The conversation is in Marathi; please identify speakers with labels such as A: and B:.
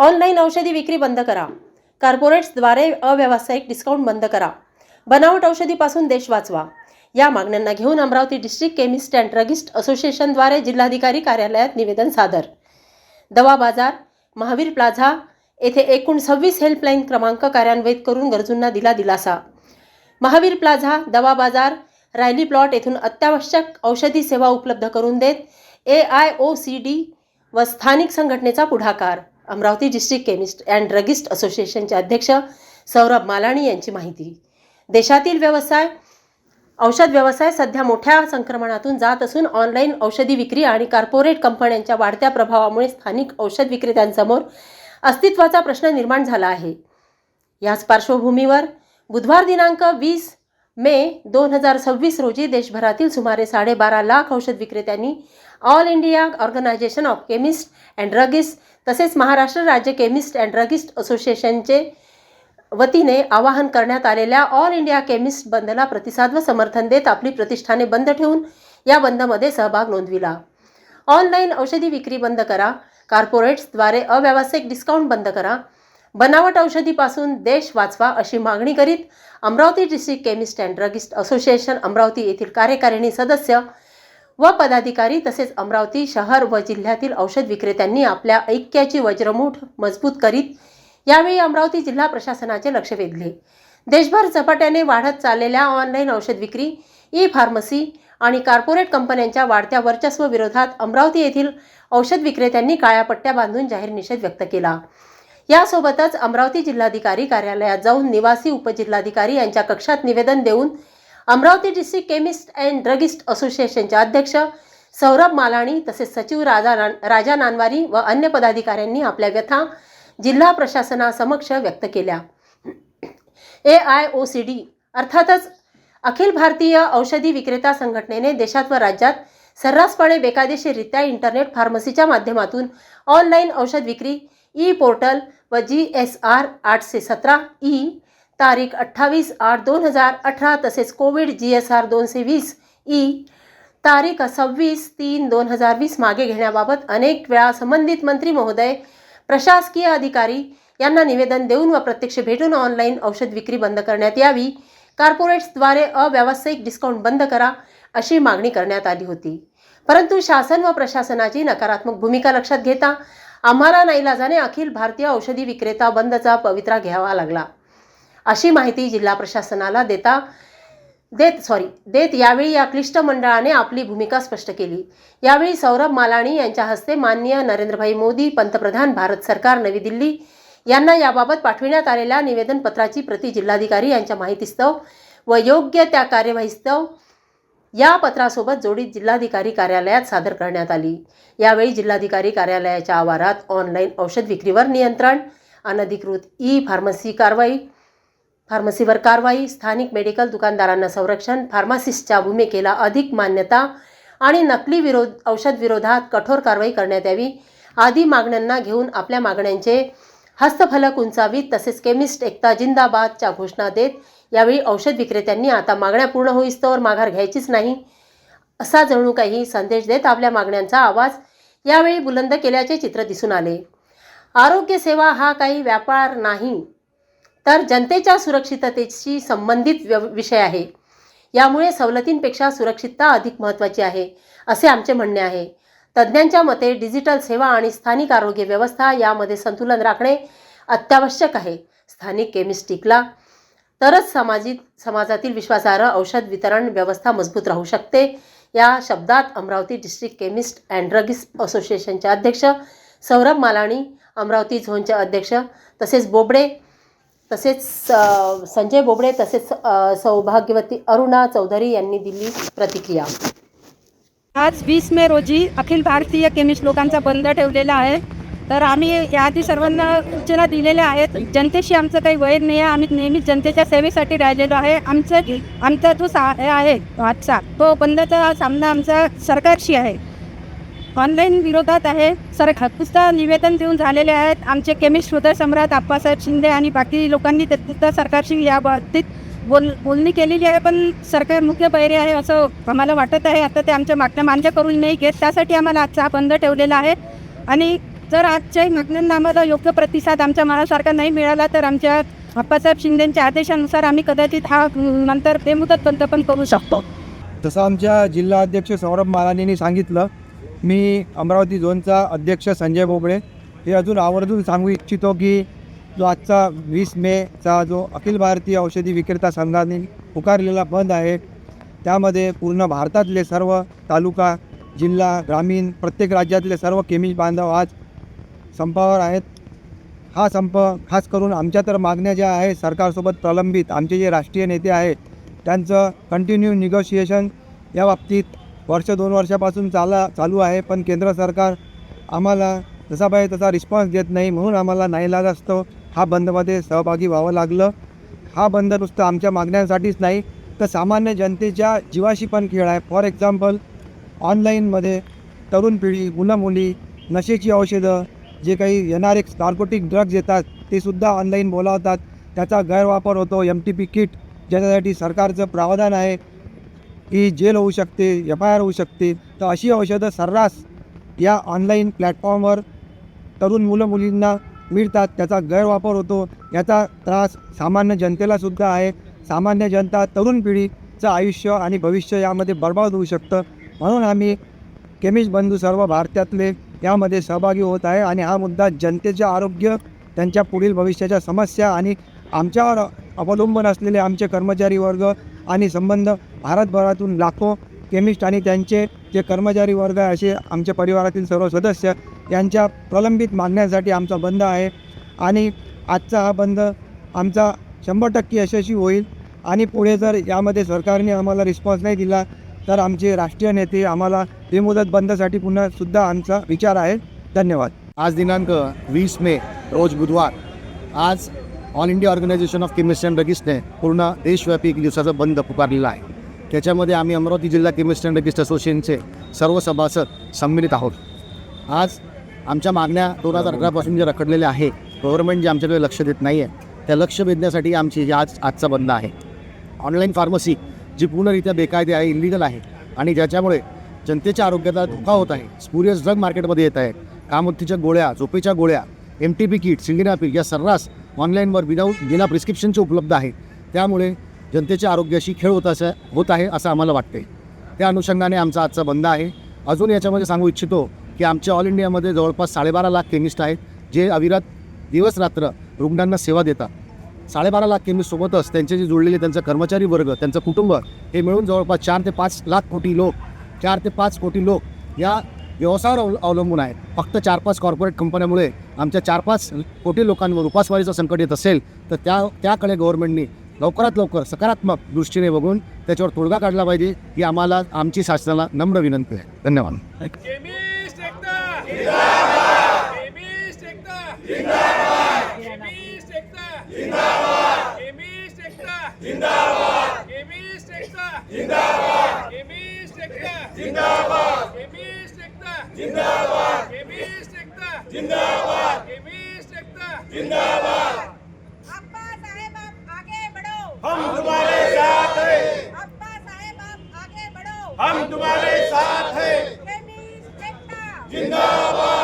A: ऑनलाईन औषधी विक्री बंद करा. कॉर्पोरेट्सद्वारे अव्यावसायिक डिस्काउंट बंद करा. बनावट औषधीपासून देश वाचवा. या मागण्यांना घेऊन Amravati district chemist and druggist असोसिएशनद्वारे जिल्हाधिकारी कार्यालयात निवेदन सादर. दवा बाजार, महावीर प्लाझा येथे एकूण 26 हेल्पलाईन क्रमांक कार्यान्वित करून गरजूंना दिला दिलासा. महावीर प्लाझा, दवा बाजार, रायली प्लॉट येथून अत्यावश्यक औषधी सेवा उपलब्ध करून देत AIOCD व स्थानिक संघटनेचा पुढाकार. Amravati district chemist and druggist असोसिएशनचे अध्यक्ष सौरभ मालाणी यांची माहिती. देशातील औषध व्यवसाय सध्या मोठ्या संक्रमणातून जात असून ऑनलाईन औषधी विक्री आणि कॉर्पोरेट कंपन्यांच्या वाढत्या प्रभावामुळे स्थानिक औषध विक्रेत्यांसमोर अस्तित्वाचा प्रश्न निर्माण झाला आहे. याच पार्श्वभूमीवर बुधवार दिनांक 20 मे 2026 रोजी देशभरातील सुमारे 12.5 लाख औषध विक्रेत्यांनी All India organisation of chemist and Druggist तसेच महाराष्ट्र राज्य केमिस्ट अँड ड्रगिस्ट असोसिएशनचे वतीने आवाहन करण्यात आलेल्या ऑल इंडिया केमिस्ट बंदला प्रतिसाद व समर्थन देत आपली प्रतिष्ठाने बंद ठेवून या बंदमध्ये सहभाग नोंदविला. ऑनलाईन औषधी विक्री बंद करा. कॉर्पोरेट्सद्वारे अव्यावसायिक डिस्काउंट बंद करा. बनावट औषधीपासून देश वाचवा अशी मागणी करीत Amravati district chemist and druggist association Amravati येथील कार्यकारिणी सदस्य व पदाधिकारी तसेच अमरावती शहर व जिल्ह्यातील औषध विक्रेत्यांनी आपल्या ऐक्याची वज्रमूठ मजबूत करीत यावेळी अमरावती जिल्हा प्रशासनाचे लक्ष वेधले. देशभर झपाट्याने वाढत चाललेल्या ऑनलाईन औषध विक्री, ई फार्मसी आणि कॉर्पोरेट कंपन्यांच्या वाढत्या वर्चस्व विरोधात अमरावती येथील औषध विक्रेत्यांनी काळ्या पट्ट्या बांधून जाहीर निषेध व्यक्त केला. यासोबतच अमरावती जिल्हाधिकारी कार्यालयात जाऊन निवासी उपजिल्हाधिकारी यांच्या कक्षात निवेदन देऊन Amravati district chemist and druggist असोसिएशनचे अध्यक्ष सौरभ मालाणी तसेच सचिव राजा नानवारी व अन्य पदाधिकाऱ्यांनी आपल्या व्यथा जिल्हा प्रशासनासमक्ष व्यक्त केल्या. AIOCD अर्थातच अखिल भारतीय औषधी विक्रेता संघटनेने देशात व राज्यात सर्रासपणे बेकायदेशीररित्या इंटरनेट फार्मसीच्या माध्यमातून ऑनलाईन औषध विक्री ई पोर्टल व GSR 817E तारीख 28/8/2018 तसेच कोविड GSR 220E तारीख 26/3/2020 मागे घेण्याबाबत अनेक वेळा संबंधित मंत्री महोदय, प्रशासकीय अधिकारी यांना निवेदन देऊन व प्रत्यक्ष भेटून ऑनलाईन औषध विक्री बंद करण्यात यावी, कॉर्पोरेट्सद्वारे अव्यावसायिक डिस्काउंट बंद करा अशी मागणी करण्यात आली होती. परंतु शासन व प्रशासनाची नकारात्मक भूमिका लक्षात घेता आम्हाला नाईलाजाने अखिल भारतीय औषधी विक्रेता बंदचा पवित्रा घ्यावा लागला अशी माहिती जिल्हा प्रशासनाला देत यावेळी या क्लिष्ट मंडळाने आपली भूमिका स्पष्ट केली. यावेळी सौरभ मालाणी यांच्या हस्ते माननीय नरेंद्रभाई मोदी, पंतप्रधान, भारत सरकार, नवी दिल्ली यांना याबाबत पाठविण्यात आलेल्या निवेदनपत्राची प्रति जिल्हाधिकारी यांच्या माहितीस्तव व योग्य त्या कार्यवाहीस्तव या पत्रासोबत जोडीत जिल्हाधिकारी कार्यालयात सादर करण्यात आली. यावेळी जिल्हाधिकारी कार्यालयाच्या आवारात ऑनलाईन औषध विक्रीवर नियंत्रण, अनधिकृत ई फार्मसीवर कारवाई, स्थानिक मेडिकल दुकानदारांना संरक्षण, फार्मासिस्टच्या भूमिकेला अधिक मान्यता आणि नकली औषध विरोधात कठोर कारवाई करण्यात यावी आदी मागण्यांना घेऊन आपल्या मागण्यांचे हस्तफलक उंचावीत तसेच केमिस्ट एकता जिंदाबादच्या घोषणा देत यावेळी औषध विक्रेत्यांनी आता मागण्या पूर्ण होईस्तोवर माघार घ्यायचीच नाही असा जणू काही संदेश देत आपल्या मागण्यांचा आवाज यावेळी बुलंद केल्याचे चित्र दिसून आले. आरोग्य सेवा हा काही व्यापार नाही तर जनतेच्या सुरक्षिततेशी संबंधित विषय आहे. यामुळे सवलतींपेक्षा सुरक्षितता अधिक महत्त्वाची आहे असे आमचे म्हणणे आहे. तज्ज्ञांच्या मते डिजिटल सेवा आणि स्थानिक आरोग्य व्यवस्था यामध्ये संतुलन राखणे अत्यावश्यक आहे. स्थानिक केमिस्ट टिकला तरच समाजातील विश्वासार्ह औषध वितरण व्यवस्था मजबूत राहू शकते. या शब्दात Amravati district chemist and druggist असोसिएशनचे अध्यक्ष सौरभ मालाणी, अमरावती झोनचे अध्यक्ष तसेच संजय बोबडे तसेच सौभाग्यवती अरुणा चौधरी यांनी दिली प्रतिक्रिया.
B: आज 20 मे रोजी अखिल भारतीय केमिस्ट लोकांचा बंद ठेवलेला आहे. तर आम्ही याआधी सर्वांना सूचना दिलेल्या आहेत. जनतेशी आमचं काही वैर नाही आहे. आम्ही नेहमीच जनतेच्या सेवेसाठी राहिलेलो आहे. आमचा जो आहे आजचा तो बंदचा सामना आमचा सरकारशी आहे, ऑनलाईन विरोधात आहे. पुस्तक निवेदन देऊन झालेले आहेत. आमचे केमिस्ट हृदय सम्राट आप्पासाहेब शिंदे आणि बाकी लोकांनी सुद्धा सरकारशी या बाबतीत बोलणी केलेली आहे. पण सरकार मुख्य बैरी आहे असं आम्हाला वाटत आहे. आता ते आमच्या मागण्या मान्य करून नाही घेत. त्यासाठी आम्हाला आजचा बंद ठेवलेला आहे. आणि जर आजच्याही मागण्यांना आम्हाला योग्य प्रतिसाद आमच्या मनासारखा नाही मिळाला तर आमच्या अप्पासाहेब शिंदेच्या आदेशानुसार आम्ही कदाचित हा नंतर बेमुदत बंद पण करू शकतो.
C: तसं आमच्या जिल्हा अध्यक्ष सौरभ मालानींनी सांगितलं. मी अमरावती झोनचा अध्यक्ष संजय बोबळे हे अजून आवर्जून सांगू इच्छितो की जो आजचा 20 मेचा जो अखिल भारतीय औषधी विक्रेता संघाने पुकारलेला बंद आहे त्यामध्ये पूर्ण भारतातले सर्व तालुका, जिल्हा, ग्रामीण प्रत्येक राज्यातले सर्व केमिस्ट बांधव आज संपावर आहेत. हा संप खास करून आमच्या तर मागण्या ज्या आहेत सरकारसोबत प्रलंबित, आमचे जे राष्ट्रीय नेते आहेत त्यांचं कंटिन्यू निगोशिएशन या बाबतीत वर्ष 2 वर्षापासून चालू आहे, पण केंद्र सरकार आम्हाला जसा पाहिजे तसा रिस्पॉन्स देत नाही. म्हणून आम्हाला नाईलाजास्तव हा बंदमध्ये सहभागी व्हावं लागलं. हा बंद नुसतं आमच्या मागण्यांसाठीच नाही तर सामान्य जनतेच्या जीवाशी पण खेळ आहे. फॉर एक्झाम्पल ऑनलाईनमध्ये तरुण पिढी, मुलं मुली नशेची औषधं, जे काही NRX नार्कोटिक ड्रग्ज येतात ते सुद्धा ऑनलाईन बोलावतात, त्याचा गैरवापर होतो. MTP किट ज्याच्यासाठी सरकारचं प्रावधान आहे की जेल होऊ शकते, FIR होऊ शकते, तर अशी औषधं सर्रास या ऑनलाईन प्लॅटफॉर्मवर तरुण मुलं मुलींना मिळतात, त्याचा गैरवापर होतो. याचा त्रास सामान्य जनतेलासुद्धा आहे. सामान्य जनता, तरुण पिढीचं आयुष्य आणि भविष्य यामध्ये बर्बाद होऊ शकतं. म्हणून आम्ही केमिस्ट बंधू सर्व भारतातले यामध्ये सहभागी होत आहे आणि हा मुद्दा जनतेचे आरोग्य, त्यांच्या पुढील भविष्याच्या समस्या आणि आमच्यावर अवलंबून असलेले आमचे कर्मचारी वर्ग आणि संबंध भारतभरातून लाखो केमिस्ट आणि त्यांचे जे कर्मचारी वर्ग आहे असे आमच्या परिवारातील सर्व सदस्य यांच्या प्रलंबित मागण्यांसाठी आमचा बंद आहे. आणि आजचा हा बंद आमचा 100% यशस्वी होईल आणि पुढे जर यामध्ये सरकारने आम्हाला रिस्पॉन्स नाही दिला तर आमचे राष्ट्रीय नेते आम्हाला बेमुदत बंदसाठी पुन्हा सुद्धा आमचा विचार आहे. धन्यवाद.
D: आज दिनांक 20 मे रोज बुधवार आज all India organisation of chemist and ड्रगिस्टने पूर्ण देशव्यापी 1 दिवसाचा बंद पुकारलेला आहे. त्याच्यामध्ये आम्ही अमरावती जिल्हा केमिस्ट अँड ड्रगिस्ट असोसिएशनचे सर्व सभासद सम्मिलित आहोत. आज आमच्या मागण्या 2018पासून जे रखडलेल्या आहे, गव्हर्नमेंट जे आमच्याकडे लक्ष देत नाही आहे त्या लक्ष वेधण्यासाठी आमची आजचा बंद आहे. ऑनलाईन फार्मसी जी पूर्णरित्या बेकायदे आहे, इलिगल आहे आणि ज्याच्यामुळे जनतेच्या आरोग्याला धोका होत आहे. स्पुरियस ड्रग मार्केटमध्ये येत आहे. कामोत्तीच्या गोळ्या, झोपेच्या गोळ्या, MTP किट, सिल्डेनाफिल या सर्रास ऑनलाईनवर बिना प्रिस्क्रिप्शनचे उपलब्ध आहे. त्यामुळे जनतेच्या आरोग्याशी खेळ होत आहे असं आम्हाला वाटते. त्या अनुषंगाने आमचा आजचा बंद आहे. अजून याच्यामध्ये सांगू इच्छितो की आमच्या ऑल इंडियामध्ये जवळपास 12.5 लाख केमिस्ट आहेत जे अविरत दिवस रात्र रुग्णांना सेवा देतात. 12.5 लाख केमिस्टसोबतच त्यांचे जे जुळलेले त्यांचा कर्मचारी वर्ग, त्यांचं कुटुंब हे मिळून जवळपास 4 ते 5 कोटी लोक या व्यवसायावर अवलंबून आहेत. फक्त 4-5 कॉर्पोरेट कंपन्यामुळे आमच्या 4-5 कोटी लोकांवर उपासमारीचं संकट येत असेल तर त्याकडे गव्हर्नमेंटने लवकरात लवकर सकारात्मक दृष्टीने बघून त्याच्यावर तोडगा काढला पाहिजे ही आम्हाला आमची शासनाला नम्र विनंती आहे. धन्यवाद.
E: केमिस्ट एकता जिंदाबाद. केमिस्ट एकता जिंदाबाद. केमिस्ट एकता जिंदाबाद. केमिस्ट एकता जिंदाबाद. केमिस्ट एकता जिंदाबाद. केमिस्ट एकता जिंदाबाद. केमिस्ट एकता जिंदाबाद. केमिस्ट एकता जिंदाबाद. केमिस्ट एकता जिंदाबाद.
F: अप्पा साहेब आप आगे बढ़ो,
E: हम तुम्हारे साथ हैं.
F: अप्पा साहेब आप आगे बढ़ो,
E: हम तुम्हारे साथ हैं.
F: केमिस्ट एकता
E: जिंदाबाद.